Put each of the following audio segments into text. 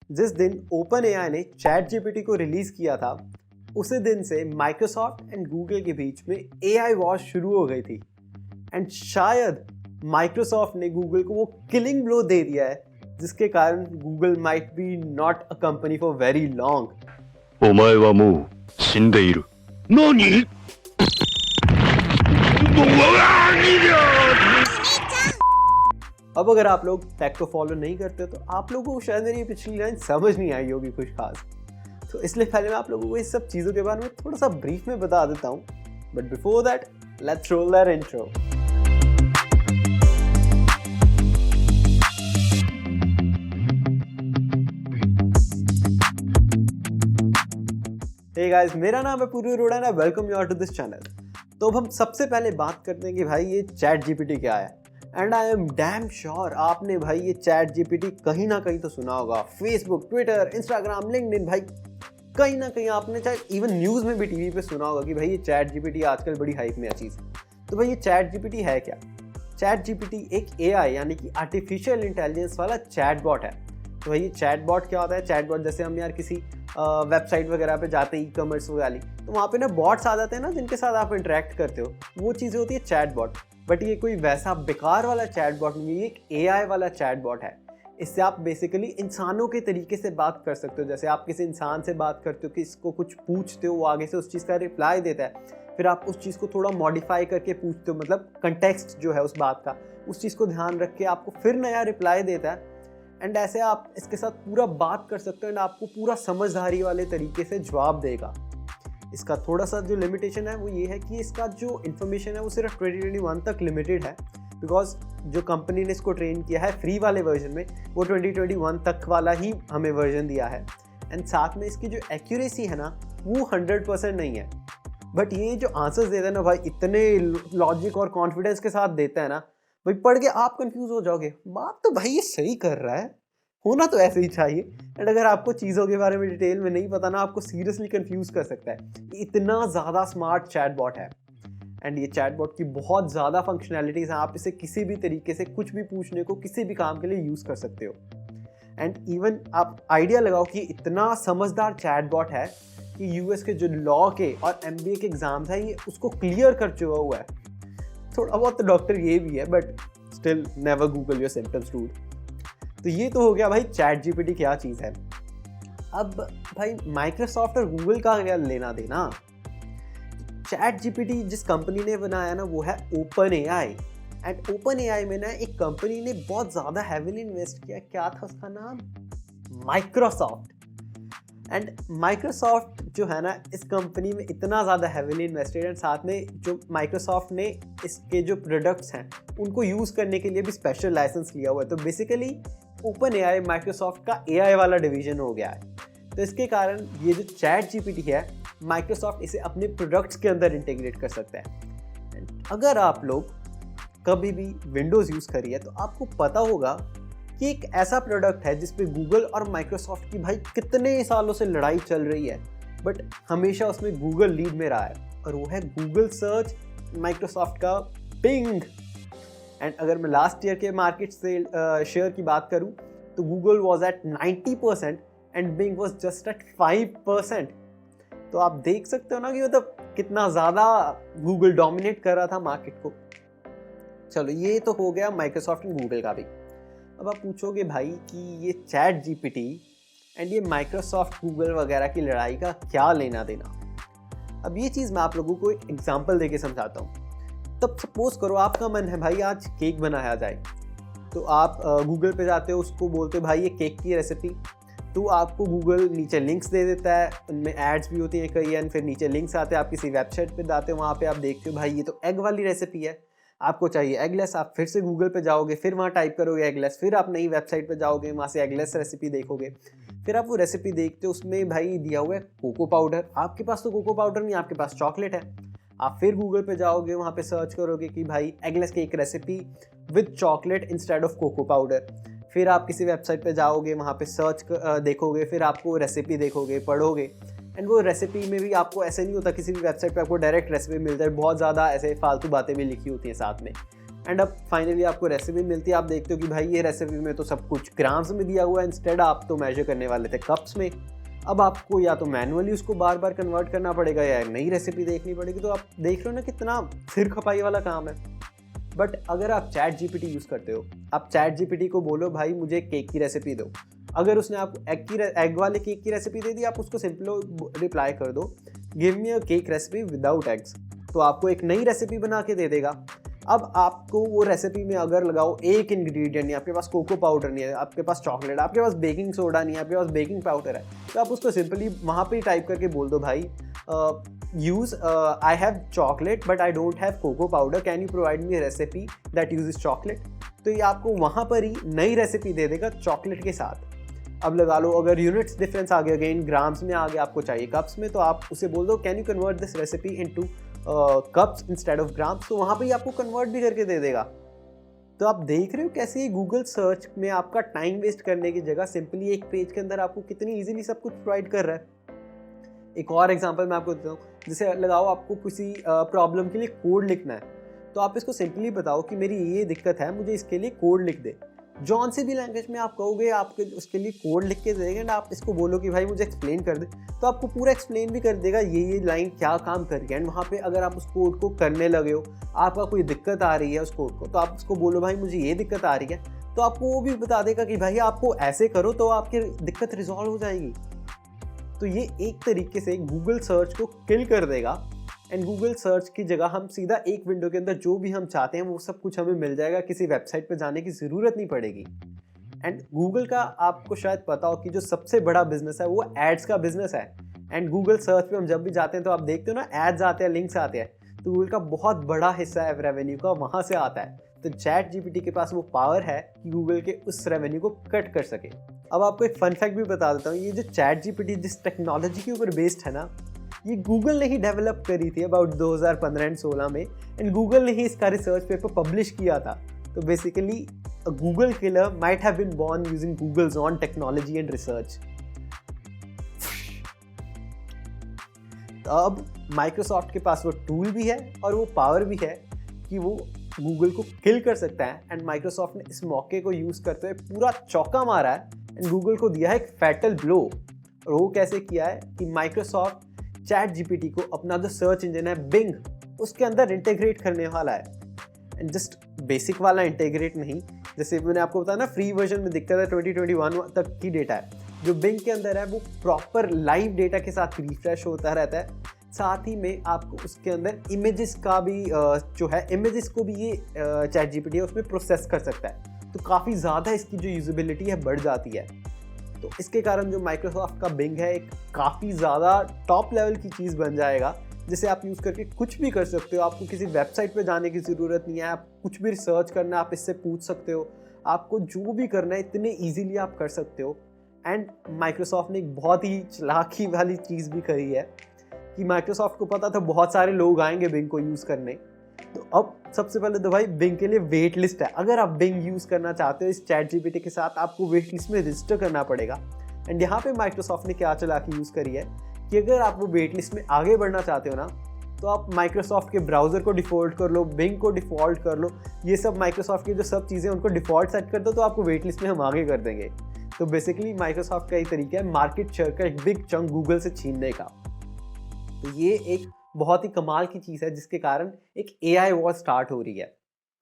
जिस दिन open AI ने चैट जीपीटी को रिलीज किया था, उसी दिन से माइक्रोसॉफ्ट एंड गूगल के बीच में एआई वॉर शुरू हो गई थी। एंड शायद माइक्रोसॉफ्ट ने गूगल को वो किलिंग ब्लो दे दिया है, जिसके कारण Google might be not a company for very long. お前はもう死んでいる。何？ अब अगर आप लोग टेक को फॉलो नहीं करते तो आप लोगों को शायद मेरी पिछली लाइन समझ नहीं आई होगी कुछ खास, तो इसलिए पहले मैं आप लोगों को इस सब चीज़ों के बारे में थोड़ा सा ब्रीफ में बता देता हूँ। But before that let's roll that intro. Hey guys, मेरा नाम है Puri Arora and I welcome you all to this channel. तो अब हम सबसे पहले बात करते हैं कि भाई ये चैट जीपीटी क्या है। And I am damn sure आपने भाई ये चैट जीपीटी कहीं ना कहीं तो सुना होगा। फेसबुक, ट्विटर, इंस्टाग्राम, लिंक्डइन, भाई कहीं ना कहीं आपने चाहे इवन न्यूज़ में भी टीवी पे सुना होगा कि भाई ये चैट जीपीटी आजकल बड़ी हाइप में है चीज़। तो भाई ये चैट जीपीटी है क्या? चैट जीपीटी एक एआई यानी कि आर्टिफिशियल इंटेलिजेंस वाला चैटबॉट है। तो भाई ये चैटबॉट क्या होता है? चैटबॉट जैसे हम यार किसी वेबसाइट वगैरह पे जाते हैं, ई कॉमर्स वाली, तो वहाँ पे ना बॉट्स आ जाते हैं ना जिनके साथ आप इंटरेक्ट करते हो, वो चीज़ें होती है चैटबॉट। बट ये कोई वैसा बेकार वाला चैटबॉट नहीं है, ये एक एआई वाला चैटबॉट है। इससे आप बेसिकली इंसानों के तरीके से बात कर सकते हो। जैसे आप किसी इंसान से बात करते हो कि इसको कुछ पूछते हो, वो आगे से उस चीज़ का रिप्लाई देता है, फिर आप उस चीज़ को थोड़ा मॉडिफाई करके पूछते हो, मतलब कंटेक्स्ट जो है उस बात का, उस चीज़ को ध्यान रख के आपको फिर नया रिप्लाई देता है। एंड ऐसे आप इसके साथ पूरा बात कर सकते हो एंड आपको पूरा समझदारी वाले तरीके से जवाब देगा। इसका थोड़ा सा जो लिमिटेशन है वो ये है कि इसका जो इन्फॉर्मेशन है वो सिर्फ 2021 तक लिमिटेड है, बिकॉज जो कंपनी ने इसको ट्रेन किया है फ्री वाले वर्जन में, वो 2021 तक वाला ही हमें वर्जन दिया है। एंड साथ में इसकी जो एक्यूरेसी है ना वो 100% नहीं है। बट ये जो आंसर्स देता है ना भाई, इतने लॉजिक और कॉन्फिडेंस के साथ देता है ना भाई, पढ़ के आप कंफ्यूज हो जाओगे। बात तो भाई ये सही कर रहा है, होना तो ऐसे ही चाहिए। एंड अगर आपको चीज़ों के बारे में डिटेल में नहीं पता ना, आपको सीरियसली कंफ्यूज कर सकता है। इतना ज़्यादा स्मार्ट चैटबॉट है। एंड ये चैटबॉट की बहुत ज़्यादा फंक्शनैलिटीज़ हैं। आप इसे किसी भी तरीके से कुछ भी पूछने को किसी भी काम के लिए यूज़ कर सकते हो। एंड इवन आप आइडिया लगाओ कि इतना समझदार चैटबॉट है कि यूएस के जो लॉ के और एमबीए के एग्जाम्स हैं ये उसको क्लियर कर चुका हुआ है। थोड़ा बहुत तो डॉक्टर ये भी है, but still never Google your symptoms dude. तो ये तो हो गया भाई चैट जीपीटी क्या चीज़ है। अब भाई माइक्रोसॉफ्ट और गूगल का क्या लेना देना? चैट जीपीटी जिस कंपनी ने बनाया ना वो है open AI. And open AI में ना एक कंपनी ने बहुत ज़्यादा हैविली इन्वेस्ट किया। क्या था उसका नाम? माइक्रोसॉफ्ट। एंड माइक्रोसॉफ्ट जो है ना इस कंपनी में इतना ज़्यादा हैविली इन्वेस्टेड, एंड साथ में जो माइक्रोसॉफ्ट ने इसके जो प्रोडक्ट्स हैं उनको यूज़ करने के लिए भी स्पेशल लाइसेंस लिया हुआ है। तो बेसिकली ओपन एआई माइक्रोसॉफ्ट का एआई वाला डिवीजन हो गया है। तो इसके कारण ये जो चैट जीपीटी है, माइक्रोसॉफ्ट इसे अपने प्रोडक्ट्स के अंदर इंटीग्रेट कर सकता है। एंड अगर आप लोग कभी भी विंडोज़ यूज़ करिए तो आपको पता होगा कि एक ऐसा प्रोडक्ट है जिस पे गूगल और माइक्रोसॉफ्ट की भाई कितने सालों से लड़ाई चल रही है, बट हमेशा उसमें गूगल लीड में रहा है, और वो है गूगल सर्च, माइक्रोसॉफ्ट का बिंग। एंड अगर मैं लास्ट ईयर के मार्केट से शेयर की बात करूं तो Google was at 90% and Bing was just at 5%। तो आप देख सकते हो ना कि मतलब कितना ज़्यादा गूगल डोमिनेट कर रहा था मार्केट को। चलो ये तो हो गया माइक्रोसॉफ्ट एंड गूगल का भी। अब आप पूछोगे भाई कि ये चैट जीपीटी एंड ये माइक्रोसॉफ्ट गूगल वगैरह की लड़ाई का क्या लेना देना? अब ये चीज़ मैं आप लोगों को एक एग्जांपल देके समझाता हूँ। तब सपोज करो आपका मन है भाई आज केक बनाया जाए, तो आप गूगल पे जाते हो, उसको बोलते हो भाई ये केक की रेसिपी, तो आपको गूगल नीचे लिंक्स दे देता है, उनमें एड्स भी होती हैं कई, एंड फिर नीचे लिंक्स आते हैं, आप किसी वेबसाइट पे जाते हो, वहाँ पे आप देखते हो भाई ये तो एग वाली रेसिपी है, आपको चाहिए एगलेस। आप फिर से गूगल पे जाओगे, फिर वहाँ टाइप करोगे एगलेस, फिर आप नई वेबसाइट पे जाओगे, वहाँ से एगलेस रेसिपी देखोगे, फिर आप वो रेसिपी देखते हो, उसमें भाई दिया हुआ है कोको पाउडर। आपके पास तो कोको पाउडर नहीं, आपके पास चॉकलेट है। आप फिर गूगल पे जाओगे, वहाँ पे सर्च करोगे कि भाई eggless cake recipe with chocolate instead of cocoa powder. फिर आप किसी वेबसाइट पे जाओगे, वहाँ पे सर्च देखोगे, फिर आपको रेसिपी देखोगे, पढ़ोगे, एंड वो रेसिपी में भी आपको ऐसे नहीं होता किसी भी वेबसाइट पे आपको डायरेक्ट रेसिपी मिल जाए, बहुत ज़्यादा ऐसे फालतू बातें भी लिखी होती हैं साथ में। एंड अब फाइनली आपको रेसिपी मिलती है। आप देखते हो कि भाई ये रेसिपी में तो सब कुछ ग्राम्स में दिया हुआ है, इंस्टेड आप तो मेजर करने वाले थे कप्स में। अब आपको या तो मैनुअली उसको बार बार कन्वर्ट करना पड़ेगा या नई रेसिपी देखनी पड़ेगी। तो आप देख रहे हो ना कितना सिर खपाई वाला काम है। बट अगर आप चैट जीपीटी यूज़ करते हो, आप चैट जीपीटी को बोलो भाई मुझे केक की रेसिपी दो, अगर उसने आपको एग वाले केक की रेसिपी दे दी, आप उसको सिंपल रिप्लाई कर दो गिव मी अ केक रेसिपी विदाउट एग्स, तो आपको एक नई रेसिपी बना के दे देगा। अब आपको वो रेसिपी में अगर लगाओ एक इंग्रेडिएंट नहीं, आपके पास कोको पाउडर नहीं है, आपके पास चॉकलेट, आपके पास बेकिंग सोडा नहीं है, आपके पास बेकिंग पाउडर है, तो आप उसको सिंपली वहाँ पे ही टाइप करके बोल दो भाई use I have chocolate but I don't have cocoa powder, can you provide me recipe that uses chocolate. तो ये आपको वहाँ पर ही नई रेसिपी दे देगा चॉकलेट के साथ। अब लगा लो अगर यूनिट्स डिफरेंस आ गया, अगेन ग्राम्स में आ गया, आपको चाहिए कप्स में, तो आप उसे बोल दो can you convert this recipe into cups instead of grams, तो वहाँ पे ही आपको कन्वर्ट भी करके दे देगा। तो आप देख रहे हो कैसे ये गूगल सर्च में आपका टाइम वेस्ट करने की जगह सिंपली एक पेज के अंदर आपको कितनी इजीली सब कुछ प्रोवाइड कर रहा है। एक और एग्जांपल मैं आपको देता हूँ, जैसे लगाओ आपको किसी प्रॉब्लम के लिए कोड लिखना है, तो आप इसको सिंपली बताओ कि मेरी ये दिक्कत है, मुझे इसके लिए कोड लिख दे। जॉन से भी लैंग्वेज में आप कहोगे आपके उसके लिए कोड लिख के दे देंगे, एंड आप इसको बोलो कि भाई मुझे एक्सप्लेन कर दे, तो आपको पूरा एक्सप्लेन भी कर देगा ये लाइन क्या काम कर रही है। एंड वहाँ पे अगर आप उस कोड को करने लगे हो, आपका कोई दिक्कत आ रही है उस कोड को, तो आप उसको बोलो भाई मुझे ये दिक्कत आ रही है, तो आपको वो भी बता देगा कि भाई आपको ऐसे करो तो आपकी दिक्कत रिजॉल्व हो जाएगी। तो ये एक तरीके से गूगल सर्च को किल कर देगा। एंड गूगल सर्च की जगह हम सीधा एक विंडो के अंदर जो भी हम चाहते हैं वो सब कुछ हमें मिल जाएगा, किसी वेबसाइट पर जाने की ज़रूरत नहीं पड़ेगी। एंड गूगल का आपको शायद पता हो कि जो सबसे बड़ा बिजनेस है वो एड्स का बिजनेस है। एंड गूगल सर्च पे हम जब भी जाते हैं तो आप देखते हो ना एड्स आते हैं, लिंक्स आते हैं, तो गूगल का बहुत बड़ा हिस्सा है रेवेन्यू का वहाँ से आता है। तो चैट जीपीटी के पास वो पावर है कि गूगल के उस रेवेन्यू को कट कर सके। अब आपको एक फन फैक्ट भी बता देता हूँ, ये जो चैट जीपीटी जिस टेक्नोलॉजी के ऊपर बेस्ड है ना, ये गूगल ने ही डेवलप करी थी अबाउट 2015 एंड 16 में, एंड गूगल ने ही इसका रिसर्च पेपर पब्लिश किया था। तो basically a Google killer might have been born using Google's own technology and research. अब माइक्रोसॉफ्ट के पास वो टूल भी है और वो पावर भी है कि वो गूगल को किल कर सकता है। एंड माइक्रोसॉफ्ट ने इस मौके को यूज़ करते हुए पूरा चौका मारा है एंड गूगल को दिया है एक फैटल ब्लो। और वो कैसे किया है कि माइक्रोसॉफ्ट चैट जीपीटी को अपना जो सर्च इंजन है बिंग, उसके अंदर इंटीग्रेट करने वाला है। एंड जस्ट बेसिक वाला इंटीग्रेट नहीं, जैसे मैंने आपको बताया ना फ्री वर्जन में दिक्कत है 2021 तक की डेटा है, जो बिंग के अंदर है वो प्रॉपर लाइव डेटा के साथ रिफ्रेश होता रहता है। साथ ही में आपको उसके अंदर इमेजेस का भी जो है इमेजेस को भी ये चैट जीपीटी है उसमें प्रोसेस कर सकता है, तो काफ़ी ज़्यादा इसकी जो यूजेबिलिटी है बढ़ जाती है। तो इसके कारण जो माइक्रोसॉफ्ट का बिंग है एक काफ़ी ज़्यादा टॉप लेवल की चीज़ बन जाएगा, जिसे आप यूज़ करके कुछ भी कर सकते हो। आपको किसी वेबसाइट पे जाने की ज़रूरत नहीं है, आप कुछ भी रिसर्च करना है आप इससे पूछ सकते हो, आपको जो भी करना है इतने इजीली आप कर सकते हो। एंड माइक्रोसॉफ्ट ने एक बहुत ही चालाकी वाली चीज़ भी करी है कि माइक्रोसॉफ्ट को पता था बहुत सारे लोग आएंगे बिंग को यूज़ करने, तो अब सबसे पहले तो भाई बिंग के लिए वेट लिस्ट है। अगर आप बिंग यूज़ करना चाहते हो इस चैट जीपीटी के साथ, आपको वेट लिस्ट में रजिस्टर करना पड़ेगा। एंड यहाँ पे माइक्रोसॉफ्ट ने क्या चालाकी यूज़ करी है कि अगर आप वो वेट लिस्ट में आगे बढ़ना चाहते हो ना, तो आप माइक्रोसॉफ्ट के ब्राउज़र को डिफ़ॉल्ट कर लो, बिंग को डिफ़ॉल्ट कर लो, ये सब माइक्रोसॉफ्ट की जो सब चीज़ें उनको डिफ़ॉल्ट सेट कर दो, तो आपको वेट लिस्ट में हम आगे कर देंगे। तो बेसिकली माइक्रोसॉफ्ट का ये तरीका है मार्केट शेयर का एक बिग चंक गूगल से छीनने का। तो ये एक बहुत ही कमाल की चीज़ है जिसके कारण एक AI वॉर स्टार्ट हो रही है।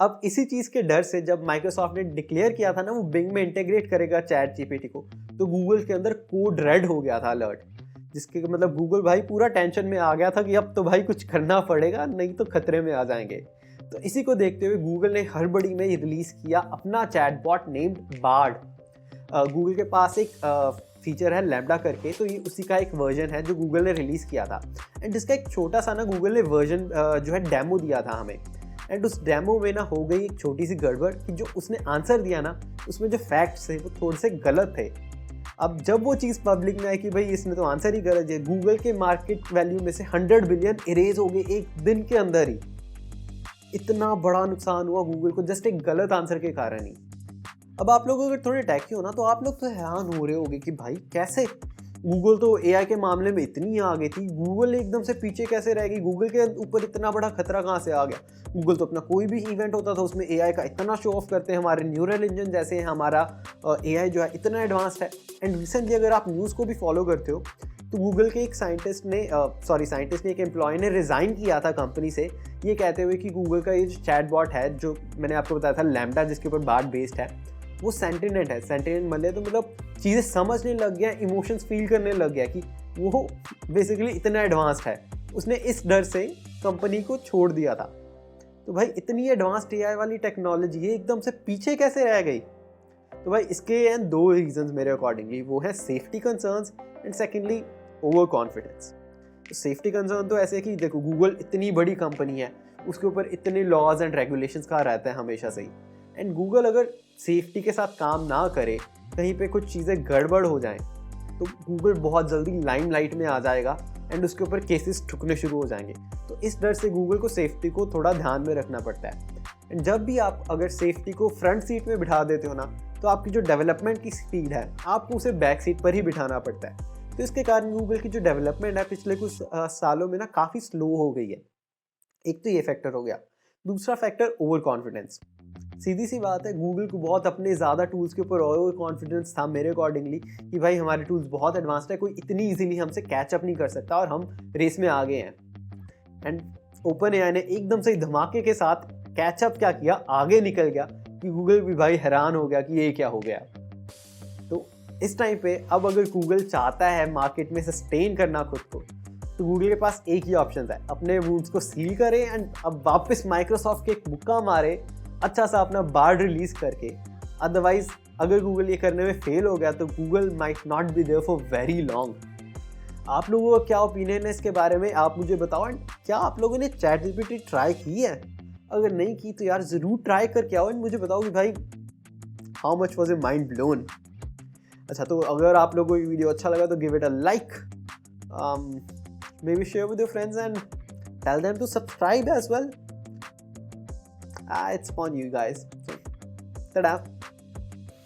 अब इसी चीज़ के डर से जब माइक्रोसॉफ्ट ने डिक्लेयर किया था ना वो बिंग में इंटीग्रेट करेगा चैट जीपीटी को, तो गूगल के अंदर कोड रेड हो गया था अलर्ट, जिसके मतलब गूगल भाई पूरा टेंशन में आ गया था कि अब तो भाई कुछ करना पड़ेगा, नहीं तो खतरे में आ जाएंगे। तो इसी को देखते हुए गूगल ने हड़बड़ी में रिलीज़ किया अपना चैटबॉट नेम्ड बार्ड। गूगल के पास एक फीचर है लैम्बडा करके, तो ये उसी का एक वर्जन है जो गूगल ने रिलीज़ किया था। एंड जिसका एक छोटा सा ना गूगल ने वर्जन जो है डेमो दिया था हमें। एंड उस डेमो में ना हो गई एक छोटी सी गड़बड़ कि जो उसने आंसर दिया ना उसमें जो फैक्ट्स थे वो थोड़े से गलत थे। अब जब वो चीज़ पब्लिक में आई कि भाई इसने तो आंसर ही गलत है, गूगल के मार्केट वैल्यू में से 100 बिलियन इरेज हो गए एक दिन के अंदर ही। इतना बड़ा नुकसान हुआ गूगल को जस्ट एक गलत आंसर के कारण ही। अब आप लोग अगर थोड़े टैकी हो ना, तो आप लोग तो हैरान हो रहे होगे कि भाई कैसे गूगल तो एआई के मामले में इतनी आगे थी, गूगल एकदम से पीछे कैसे रह गई? गूगल के ऊपर इतना बड़ा खतरा कहाँ से आ गया? गूगल तो अपना कोई भी इवेंट होता था उसमें एआई का इतना शो ऑफ करते हैं, हमारे न्यूरल इंजन जैसे हैं, हमारा एआई जो है इतना एडवांस्ड है। एंड रिसेंटली अगर आप न्यूज़ को भी फॉलो करते हो तो गूगल के एक साइंटिस्ट ने एक एम्प्लॉय ने रिज़ाइन किया था कंपनी से, ये कहते हुए कि गूगल का ये जो चैटबॉट है, जो मैंने आपको बताया था लैम्डा जिसके ऊपर बार्ड बेस्ड है, वो सेंटिनेंट है। सेंटिनेंट मतलब चीज़ें समझने लग गया, इमोशंस फील करने लग गया कि वो बेसिकली इतना एडवांस्ड है। उसने इस डर से कंपनी को छोड़ दिया था। तो भाई इतनी एडवांस्ड एआई वाली टेक्नोलॉजी ये एकदम से पीछे कैसे रह गई? तो भाई इसके हैं दो रीजंस मेरे अकॉर्डिंगली, वो है safety concerns and secondly over confidence. तो सेफ्टी कंसर्न तो ऐसे कि देखो गूगल इतनी बड़ी कंपनी है, उसके ऊपर इतने लॉज एंड रेगुलेशंस का रहता है हमेशा से ही। एंड गूगल अगर सेफ्टी के साथ काम ना करे, कहीं पे कुछ चीज़ें गड़बड़ हो जाएं, तो गूगल बहुत जल्दी लाइमलाइट में आ जाएगा एंड उसके ऊपर केसेस ठुकने शुरू हो जाएंगे। तो इस डर से गूगल को सेफ्टी को थोड़ा ध्यान में रखना पड़ता है। एंड जब भी आप अगर सेफ्टी को फ्रंट सीट में बिठा देते हो ना, तो आपकी जो डेवलपमेंट की स्पीड है आपको उसे बैक सीट पर ही बिठाना पड़ता है। तो इसके कारण गूगल की जो डेवलपमेंट है पिछले कुछ सालों में ना काफ़ी स्लो हो गई है। एक तो ये फैक्टर हो गया। दूसरा फैक्टर ओवर कॉन्फिडेंस। सीधी सी बात है, गूगल को बहुत अपने ज़्यादा टूल्स के ऊपर ओवर कॉन्फिडेंस था मेरे अकॉर्डिंगली, कि भाई हमारे टूल्स बहुत एडवांस्ड है, कोई इतनी इजीली हमसे कैचअप नहीं कर सकता और हम रेस में आगे हैं। एंड ओपन एआई ने एकदम से धमाके के साथ कैचअप क्या किया, आगे निकल गया, कि गूगल भी भाई हैरान हो गया कि ये क्या हो गया। तो इस टाइम पे अब अगर गूगल चाहता है मार्केट में सस्टेन करना खुद को, तो गूगल के पास एक ही ऑप्शन है, अपने वुड्स को सील करे एंड अब वापस माइक्रोसॉफ्ट के एक मुक्का मारे, अच्छा सा अपना बार्ड रिलीज करके। अदरवाइज अगर गूगल ये करने में फेल हो गया तो Google might not be there for very long. आप लोगों का क्या ओपिनियन है इसके बारे में, आप मुझे बताओ। एंड क्या आप लोगों ने चैट जीपीटी ट्राई की है? अगर नहीं की तो यार ज़रूर ट्राई करके आओ एंड मुझे बताओ कि भाई how much was a mind blown. अच्छा, तो अगर आप लोगों को ये वीडियो अच्छा लगा तो give it a like, maybe share with your friends and tell them to subscribe as well. It's on you guys. So, ta-da.